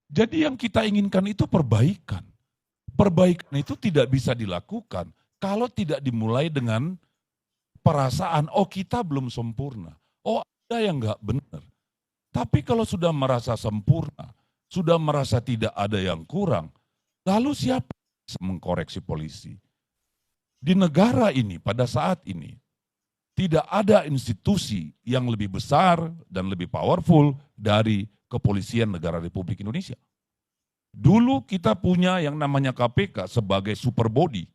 Jadi yang kita inginkan itu perbaikan. Perbaikan itu tidak bisa dilakukan kalau tidak dimulai dengan perasaan, oh kita belum sempurna, oh ada yang nggak benar. Tapi kalau sudah merasa sempurna, sudah merasa tidak ada yang kurang, lalu siapa yang bisa mengkoreksi polisi? Di negara ini, pada saat ini, tidak ada institusi yang lebih besar dan lebih powerful dari Kepolisian Negara Republik Indonesia. Dulu kita punya yang namanya KPK sebagai super body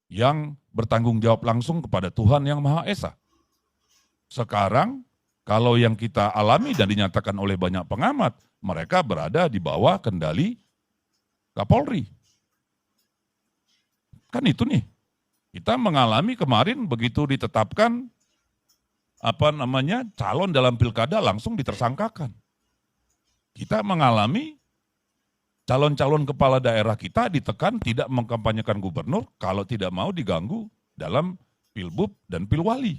yang bertanggung jawab langsung kepada Tuhan Yang Maha Esa. Sekarang kalau yang kita alami dan dinyatakan oleh banyak pengamat, mereka berada di bawah kendali Kapolri. Kan itu nih, kita mengalami kemarin begitu ditetapkan calon dalam pilkada langsung ditersangkakan. Kita mengalami calon-calon kepala daerah kita ditekan tidak mengkampanyekan gubernur kalau tidak mau diganggu dalam pilbub dan pilwali.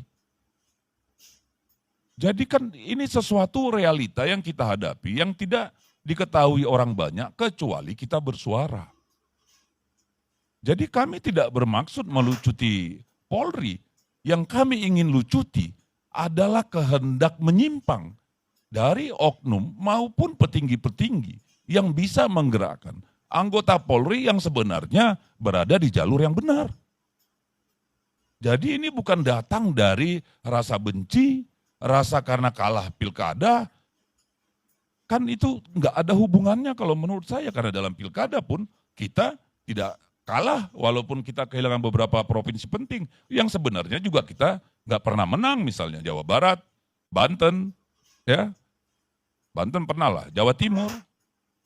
Jadi kan ini sesuatu realita yang kita hadapi yang tidak diketahui orang banyak kecuali kita bersuara. Jadi kami tidak bermaksud melucuti Polri. Yang kami ingin lucuti adalah kehendak menyimpang dari oknum maupun petinggi-petinggi yang bisa menggerakkan anggota Polri yang sebenarnya berada di jalur yang benar. Jadi ini bukan datang dari rasa benci, rasa karena kalah pilkada, kan itu nggak ada hubungannya kalau menurut saya, karena dalam pilkada pun kita tidak kalah walaupun kita kehilangan beberapa provinsi penting yang sebenarnya juga kita nggak pernah menang, misalnya Jawa Barat, Banten, ya Banten pernah lah, Jawa Timur,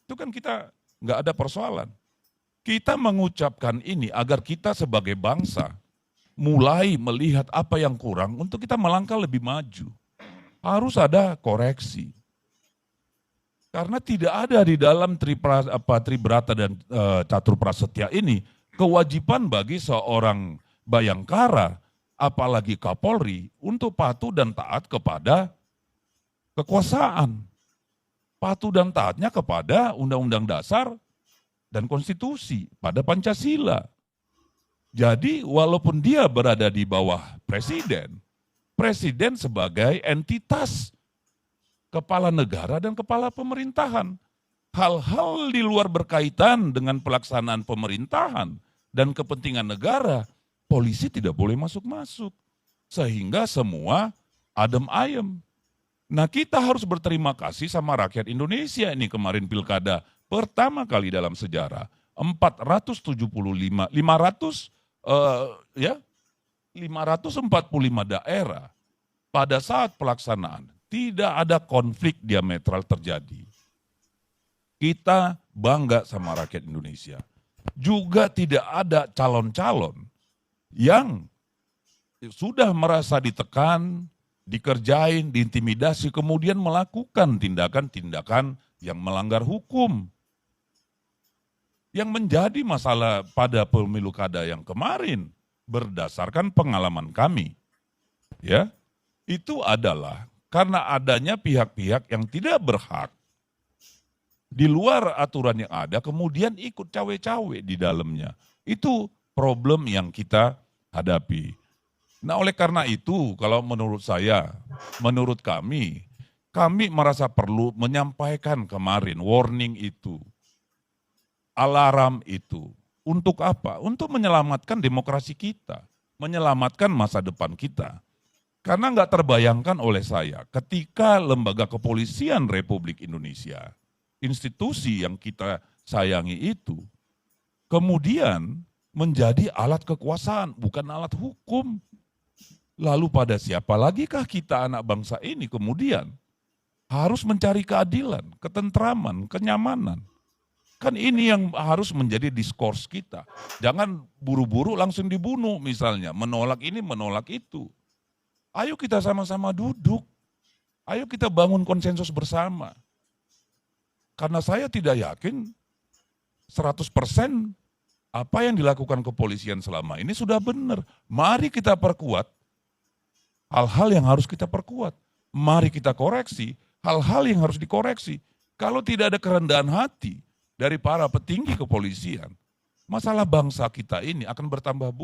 itu kan kita nggak ada persoalan. Kita mengucapkan ini agar kita sebagai bangsa mulai melihat apa yang kurang untuk kita melangkah lebih maju. Harus ada koreksi. Karena tidak ada di dalam Tribrata dan Catur Prasetya ini kewajiban bagi seorang Bayangkara, apalagi Kapolri, untuk patuh dan taat kepada kekuasaan. Patuh dan taatnya kepada Undang-Undang Dasar dan Konstitusi, pada Pancasila. Jadi walaupun dia berada di bawah presiden, presiden sebagai entitas kepala negara dan kepala pemerintahan. Hal-hal di luar berkaitan dengan pelaksanaan pemerintahan dan kepentingan negara, polisi tidak boleh masuk-masuk. Sehingga semua adem ayem. Nah kita harus berterima kasih sama rakyat Indonesia ini kemarin pilkada pertama kali dalam sejarah 545 daerah pada saat pelaksanaan tidak ada konflik diametral terjadi. Kita bangga sama rakyat Indonesia. Juga tidak ada calon-calon yang sudah merasa ditekan, dikerjain, diintimidasi, kemudian melakukan tindakan-tindakan yang melanggar hukum. Yang menjadi masalah pada pemilu kada yang kemarin, berdasarkan pengalaman kami, ya, itu adalah karena adanya pihak-pihak yang tidak berhak di luar aturan yang ada, kemudian ikut cawe-cawe di dalamnya. Itu problem yang kita hadapi. Nah oleh karena itu, kalau menurut saya, menurut kami merasa perlu menyampaikan kemarin warning itu, alarm itu. Untuk apa? Untuk menyelamatkan demokrasi kita, menyelamatkan masa depan kita. Karena nggak terbayangkan oleh saya, ketika lembaga kepolisian Republik Indonesia, institusi yang kita sayangi itu, kemudian menjadi alat kekuasaan, bukan alat hukum. Lalu pada siapa lagi kah kita anak bangsa ini kemudian harus mencari keadilan, ketentraman, kenyamanan. Kan ini yang harus menjadi diskurs kita. Jangan buru-buru langsung dibunuh misalnya, menolak ini, menolak itu. Ayo kita sama-sama duduk, ayo kita bangun konsensus bersama. Karena saya tidak yakin 100% apa yang dilakukan kepolisian selama ini sudah benar. Mari kita perkuat hal-hal yang harus kita perkuat. Mari kita koreksi hal-hal yang harus dikoreksi. Kalau tidak ada kerendahan hati dari para petinggi kepolisian, masalah bangsa kita ini akan bertambah buruk.